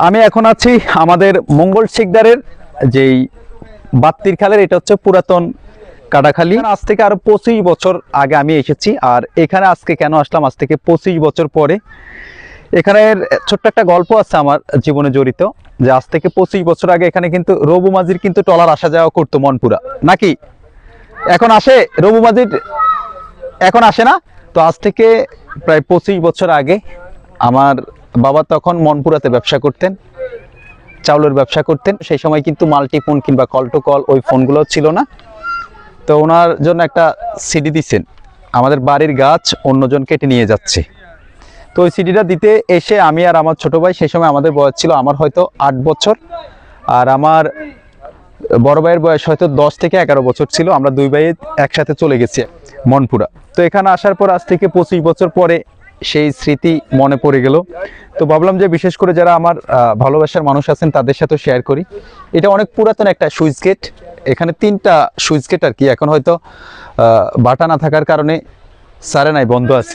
আমি এখন আছি আমাদের মঙ্গল শিকদারের যেই বাত্তির খালের, এটা হচ্ছে পুরাতন কাটাখালী। আজ থেকে আরো 25 বছর আগে আমি এসেছি। আর এখানে আজকে কেন আসলাম, আজ থেকে 25 বছর পরে। এখানের ছোট্ট একটা গল্প আছে আমার জীবনে জড়িত, যে আজ থেকে 25 বছর আগে এখানে কিন্তু রবু মাঝির কিন্তু ট্রলার আসা যাওয়া করতো মনপুরা, নাকি এখন আসে রবু মাঝির? এখন আসে না। তো আজ থেকে প্রায় 25 বছর আগে আমার বাবা তখন মনপুরাতে ব্যবসা করতেন, চাউলের ব্যবসা করতেন। সেই সময় কিন্তু মাল্টিফোন কিংবা কল টু কল ওই ফোনগুলো ছিল না। তো ওনার জন্য একটা সিডি দিচ্ছেন, আমাদের বাড়ির গাছ অন্যজন কেটে নিয়ে যাচ্ছে। তো ওই সিডিটা দিতে এসে আমি আর আমার ছোট ভাই, সেই সময় আমাদের বয়স ছিল, আমার হয়তো 8 বছর আর আমার বড় ভাইয়ের বয়স হয়তো 10 থেকে 11 বছর ছিল। আমরা দুই ভাই একসাথে চলে গেছি মনপুরা। তো এখানে আসার পর আজ থেকে 25 বছর পরে সেই স্মৃতি মনে পড়ে গেল। তো ভাবলাম যে বিশেষ করে যারা আমার ভালোবাসার মানুষ আছেন তাদের সাথে শেয়ার করি। এটা অনেক পুরাতন একটা সুইচ গেট, এখানে 3টা সুইচ গেট আর কি। এখন হয়তো বাটা না থাকার কারণে সারে নাই, বন্ধ আছে।